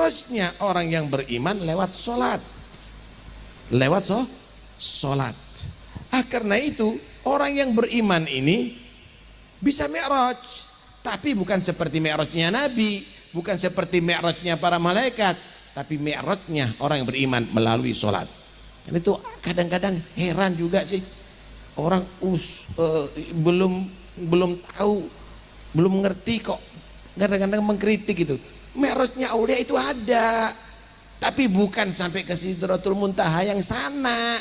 Mi'rajnya orang yang beriman lewat sholat. Lewat sholat. Karena itu orang yang beriman ini bisa mi'raj, tapi bukan seperti mi'rajnya Nabi, bukan seperti mi'rajnya para malaikat, tapi mi'rajnya orang yang beriman melalui sholat. Dan itu kadang-kadang heran juga sih, orang belum tahu, belum ngerti kok kadang-kadang mengkritik itu. Mi'rajnya aulia itu ada, tapi bukan sampai ke Sidratul Muntaha yang sana.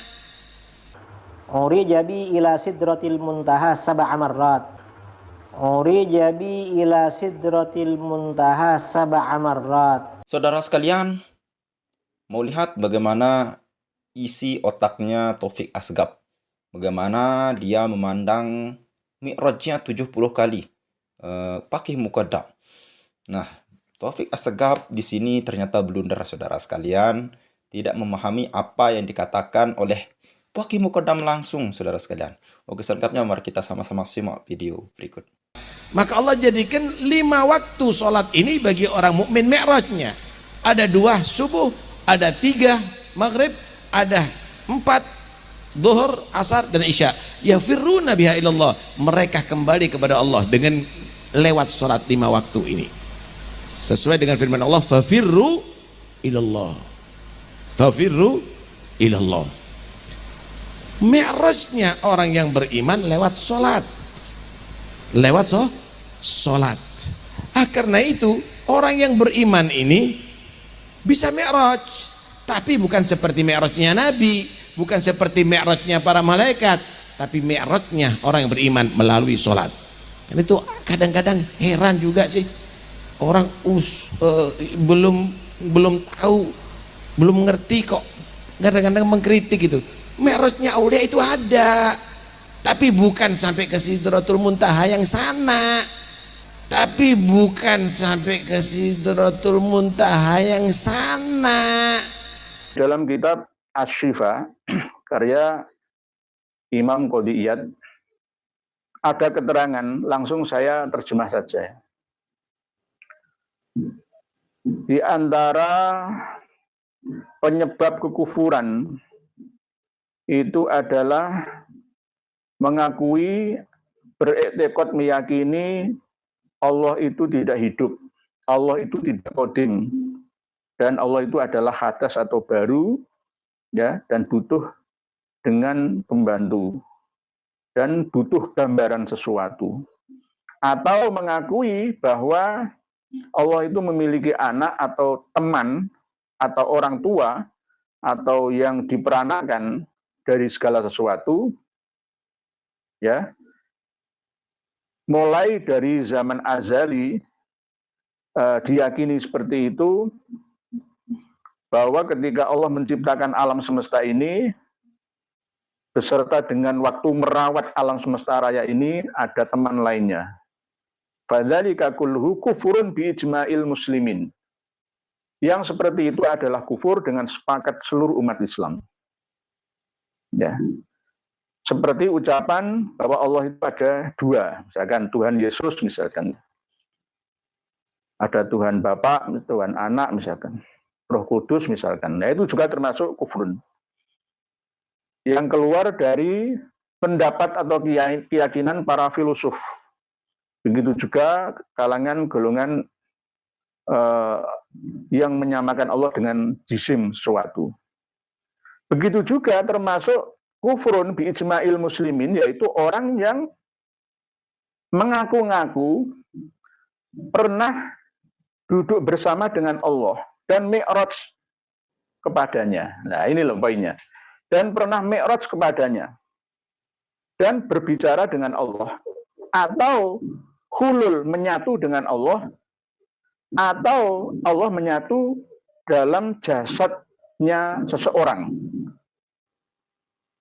Urijabi ila sidratil muntaha sab'a marrat. Urijabi ila sidratil muntaha sab'a marrat. Saudara sekalian, mau lihat bagaimana isi otaknya Taufik Asgab, bagaimana dia memandang mi'rajnya 70 kali pakai muqaddam. Nah, Taufik Asgab di sini ternyata blunder, saudara sekalian, tidak memahami apa yang dikatakan oleh pakai muqaddam langsung, saudara sekalian. Oke, selengkapnya mari kita sama-sama simak video berikut. Maka Allah jadikan 5 waktu sholat ini bagi orang mukmin mi'rajnya. Ada 2 subuh, ada 3 maghrib, ada 4 zuhur, asar, dan isya. Yafirruna biha ilallah. Mereka kembali kepada Allah dengan lewat sholat 5 waktu ini. Sesuai dengan firman Allah, fafirru ilallah. Fafirru ilallah. Mi'rajnya orang yang beriman lewat sholat. Lewat sholat. Karena itu orang yang beriman ini bisa mi'raj, tapi bukan seperti mi'rajnya Nabi, bukan seperti mi'rajnya para malaikat, tapi mi'rajnya orang yang beriman melalui sholat. Dan itu kadang-kadang heran juga sih, orang belum tahu, belum ngerti kok kadang-kadang mengkritik itu. Mi'rajnya aulia itu ada, tapi bukan sampai ke Sidratul Muntaha yang sana. Tapi bukan sampai ke Sidratul Muntaha yang sana. Dalam kitab Asy-Syifa karya Imam Qadhi Iyad ada keterangan, langsung saya terjemah saja. Di antara penyebab kekufuran itu adalah mengakui, beriktikad, meyakini Allah itu tidak hidup, Allah itu tidak qadim, dan Allah itu adalah hadas atau baru, ya, dan butuh dengan pembantu, dan butuh gambaran sesuatu. Atau mengakui bahwa Allah itu memiliki anak atau teman atau orang tua atau yang diperanakan dari segala sesuatu, ya, mulai dari zaman azali diyakini seperti itu, bahwa ketika Allah menciptakan alam semesta ini beserta dengan waktu merawat alam semesta raya ini ada teman lainnya. Fadzalika kulluhu kufurun bi ijma'il muslimin. Yang seperti itu adalah kufur dengan sepakat seluruh umat Islam. Ya. Seperti ucapan bahwa Allah itu ada 2, misalkan Tuhan Yesus, misalkan ada Tuhan Bapa, Tuhan Anak, misalkan Roh Kudus, misalkan. Nah, itu juga termasuk kufrun yang keluar dari pendapat atau keyakinan para filosof. Begitu juga kalangan golongan yang menyamakan Allah dengan jisim sesuatu. Begitu juga termasuk kufrun bi ijma'il muslimin, yaitu orang yang mengaku-ngaku pernah duduk bersama dengan Allah dan mi'raj kepadanya. Nah, ini loh poinnya. Dan pernah mi'raj kepadanya dan berbicara dengan Allah, atau hulul, menyatu dengan Allah, atau Allah menyatu dalam jasadnya seseorang.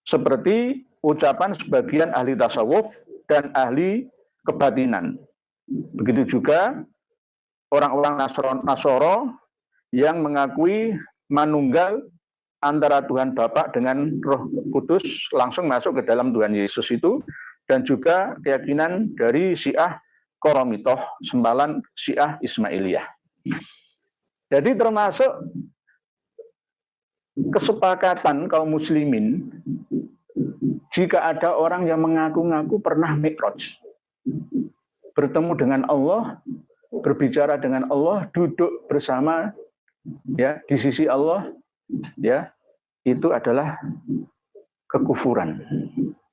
Seperti ucapan sebagian ahli tasawuf dan ahli kebatinan. Begitu juga orang-orang Nasoro yang mengakui manunggal antara Tuhan Bapa dengan Roh Kudus langsung masuk ke dalam Tuhan Yesus itu, dan juga keyakinan dari Syiah Qoromitoh, sempalan Syiah Ismailiyah. Jadi termasuk kesepakatan kaum muslimin, jika ada orang yang mengaku-ngaku pernah mi'raj, bertemu dengan Allah, berbicara dengan Allah, duduk bersama ya di sisi Allah, ya itu adalah kekufuran,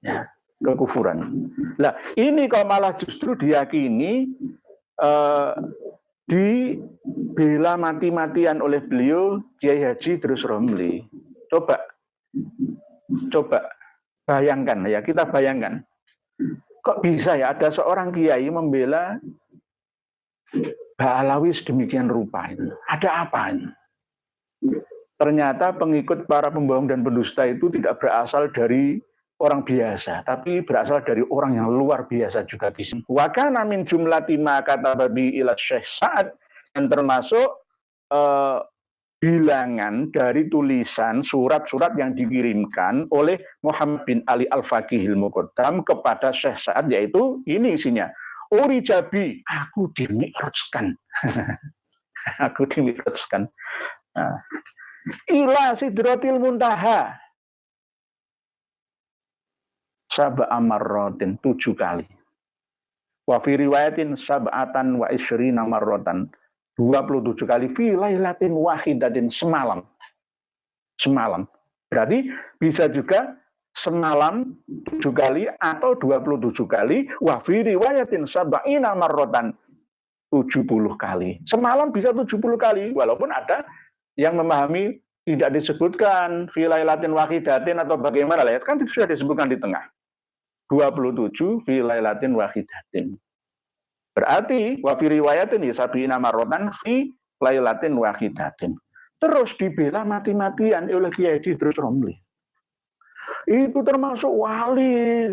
ya kekufuran. Nah ini kalau malah justru diyakini, dibela mati-matian oleh beliau Kiai Haji Idrus Romli. Coba bayangkan ya, kita bayangkan, kok bisa ya ada seorang kiai membela Ba'alawi sedemikian rupa itu? Ada apa ini? Ternyata pengikut para pembohong dan pendusta itu tidak berasal dari orang biasa, tapi berasal dari orang yang luar biasa juga bisa. Wa kana min jumlati ma kataba bi ila Syekh Sa'ad, dan termasuk bilangan dari tulisan surat-surat yang dikirimkan oleh Muhammad bin Ali Al-Faqihil Muqaddam kepada Syekh Sa'ad, yaitu ini isinya. Uri jabi, aku dimi'rajkan. Aku dimi'rajkan. Nah, ila sidratil muntaha. Sab'a marratin, 7 kali. Wa fi riwayatin sab'atan wa isyrina marratan, 27 kali. Fi lailatin wahidatin, semalam. Semalam. Berarti bisa juga semalam 7 kali atau 27 kali. Wa fi riwayatin sab'ina marratan, 70 kali. Semalam bisa 70 kali, walaupun ada yang memahami tidak disebutkan fi lailatin wahidatin atau bagaimana lah, kan itu sudah disebutkan di tengah. 27 fi lailatin wahidatin. Berarti wa fi riwayatin sab'ina marratan fi lailatin wahidatin. Terus dibela mati-matian oleh Kiai Haji Idrus Romli. Itu termasuk wali.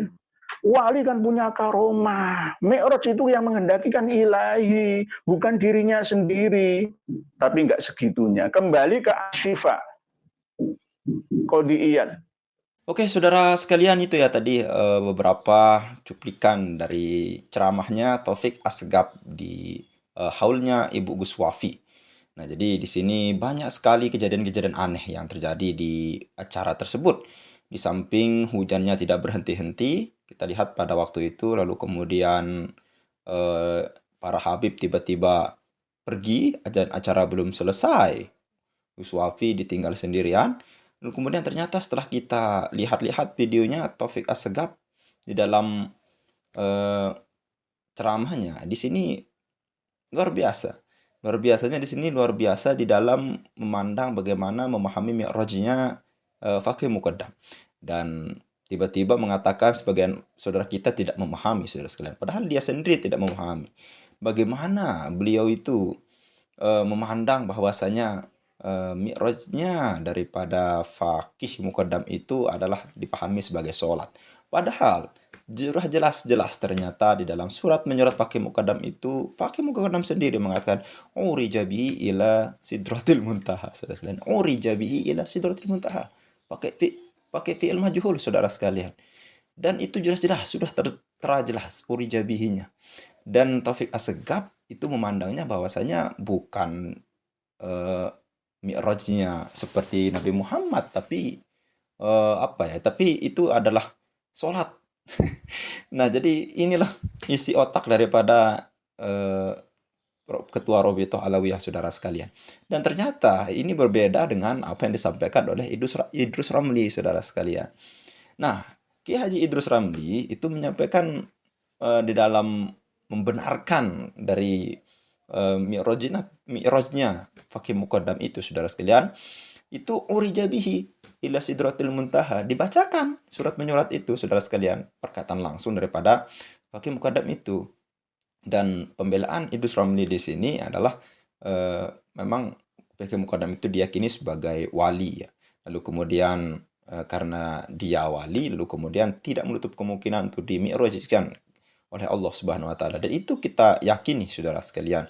Wali kan punya karomah. Mi'raj itu yang menghendaki kan ilahi, bukan dirinya sendiri. Tapi enggak segitunya. Kembali ke Asyifa Qodiyat. Oke, saudara sekalian, itu ya tadi beberapa cuplikan dari ceramahnya Taufik Asgaf di haulnya Ibu Gus Wafi. Nah, jadi di sini banyak sekali kejadian-kejadian aneh yang terjadi di acara tersebut. Di samping hujannya tidak berhenti-henti, kita lihat pada waktu itu, lalu kemudian para habib tiba-tiba pergi, dan acara belum selesai. Gus Wafi ditinggal sendirian. Lalu kemudian ternyata setelah kita lihat-lihat videonya Taufik Asgaf di dalam ceramahnya, di sini luar biasa. Luar biasanya di sini luar biasa di dalam memandang bagaimana memahami mi'rajnya Faqih Muqaddam. Dan tiba-tiba mengatakan sebagian saudara kita tidak memahami, saudara sekalian. Padahal dia sendiri tidak memahami. Bagaimana beliau itu memandang bahwasanya mi'rajnya daripada Faqih Muqaddam itu adalah dipahami sebagai sholat. Padahal jelas-jelas ternyata di dalam surat menyurat Faqih Muqaddam itu, Faqih Muqaddam sendiri mengatakan urija bihi ila sidratil muntaha. Saudara sekalian, urija bihi ila sidratil muntaha. Pakai fi'il majhul, saudara sekalian. Dan itu jelas-jelas sudah tertera jelas urija bihinya. Dan Taufik Asgaf itu memandangnya bahwasanya bukan mi'rajnya seperti Nabi Muhammad, tapi tapi itu adalah sholat. Nah, jadi inilah isi otak daripada Ketua Robitoh Alawiyah, saudara sekalian. Dan ternyata ini berbeda dengan apa yang disampaikan oleh Idrus Romli, saudara sekalian. Nah, Kiai Haji Idrus Romli itu menyampaikan di dalam membenarkan dari mi'rajnya Faqih Muqaddam itu, saudara sekalian, itu urija bihi ila sidratil muntaha. Dibacakan surat menyurat itu, saudara sekalian, perkataan langsung daripada Faqih Muqaddam itu. Dan pembelaan Idrus Romli di sini adalah memang Faqih Muqaddam itu diyakini sebagai wali ya. Lalu kemudian karena dia wali, lalu kemudian tidak menutup kemungkinan untuk dimi'rajkan oleh Allah Subhanahu wa taala. Dan itu kita yakini, saudara sekalian.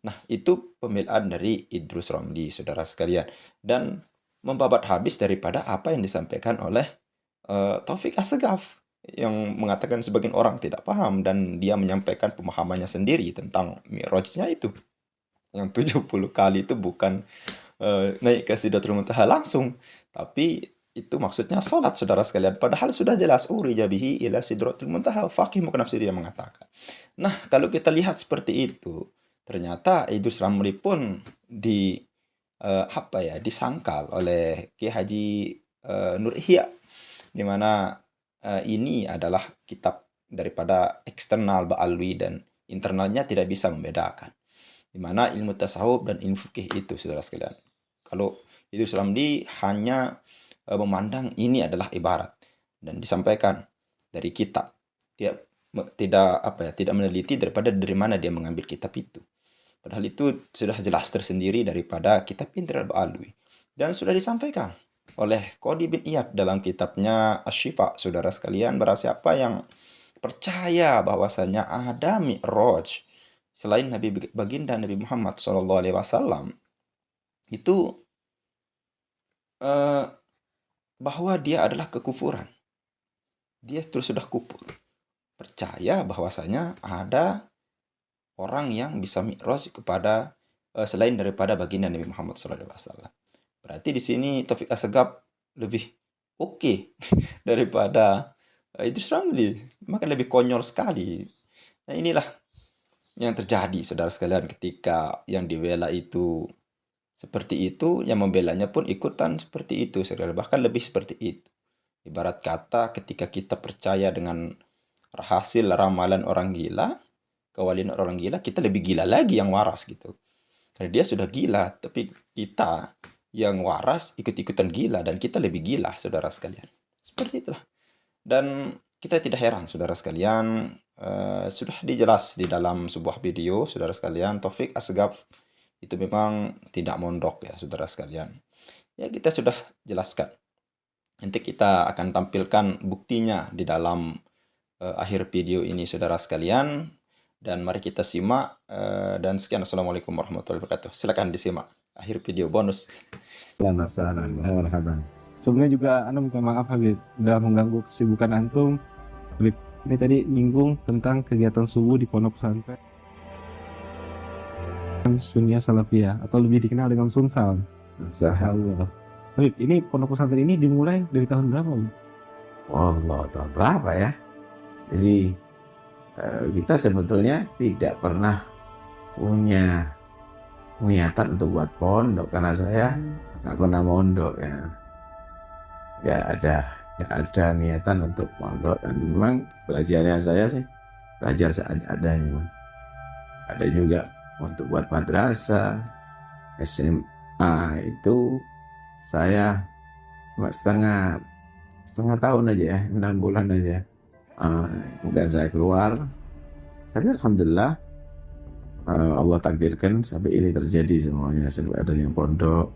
Nah, itu pembelaan dari Idrus Romli, saudara sekalian. Dan membabat habis daripada apa yang disampaikan oleh Taufik Asgaf, yang mengatakan sebagian orang tidak paham dan dia menyampaikan pemahamannya sendiri tentang mi'rajnya itu. Yang 70 kali itu bukan naik ke Sidratul Muntaha langsung, tapi itu maksudnya sholat, saudara sekalian. Padahal sudah jelas urija bihi ila Sidratul Muntaha. Faqih Muqnab dia mengatakan. Nah, kalau kita lihat seperti itu, ternyata Idrus Ramli pun disangkal oleh Ki Haji Nur Ihya, di mana ini adalah kitab daripada eksternal Ba'alwi dan internalnya tidak bisa membedakan. Di mana ilmu tasawuf dan ilmu fikih itu, saudara sekalian. Kalau Idrus Ramli hanya memandang ini adalah ibarat dan disampaikan dari kitab, tidak meneliti dari mana dia mengambil kitab itu. Padahal itu sudah jelas tersendiri daripada kitab internal Ba'alwi dan sudah disampaikan oleh Qadi bin Iyad dalam kitabnya Asy-Syifa. Saudara sekalian, barang siapa yang percaya bahwasanya ada Mi'raj selain baginda Nabi Muhammad SAW, itu bahwa dia adalah kekufuran. Dia terus sudah kufur. Percaya bahwasanya ada orang yang bisa Mi'raj kepada selain daripada baginda Nabi Muhammad SAW. Berarti di sini Taufik Assegaf lebih oke daripada Idrus Ramli, maka lebih konyol sekali. Nah, inilah yang terjadi, saudara sekalian, ketika yang dibela itu seperti itu, yang membelanya pun ikutan seperti itu, saudara, bahkan lebih seperti itu. Ibarat kata ketika kita percaya dengan hasil ramalan orang gila, kewalian orang gila, kita lebih gila lagi yang waras gitu. Karena dia sudah gila, tapi kita yang waras ikut-ikutan gila, dan kita lebih gila, saudara sekalian. Seperti itulah. Dan kita tidak heran, saudara sekalian, sudah dijelas di dalam sebuah video, saudara sekalian, Taufik Assegaf itu memang tidak mondok ya, saudara sekalian. Ya, kita sudah jelaskan. Nanti kita akan tampilkan buktinya di dalam akhir video ini, saudara sekalian. Dan mari kita simak. Dan sekian, Assalamualaikum warahmatullahi wabarakatuh. Silakan disimak akhir video bonus. Sebelumnya juga Anda minta maaf Habib, udah mengganggu kesibukan Antum. Habib, ini tadi nyinggung tentang kegiatan subuh di pondok pesantren Sunniyah Salafiyah atau lebih dikenal dengan Sunsal. Insyaallah. Habib, ini pondok pesantren ini dimulai dari tahun berapa, Habib? Wallah, tahun berapa ya? Jadi kita sebetulnya tidak pernah punya niatan untuk buat pondok, karena saya nggak pernah mondok ya. Nggak ada niatan untuk pondok, dan memang belajarnya saya sih belajar seadanya. Ada juga untuk buat madrasah, SMA itu saya setengah tahun aja ya, 6 bulan aja. Kemudian saya keluar, tapi alhamdulillah Allah takdirkan sampai ini terjadi semuanya, sampai adanya pondok.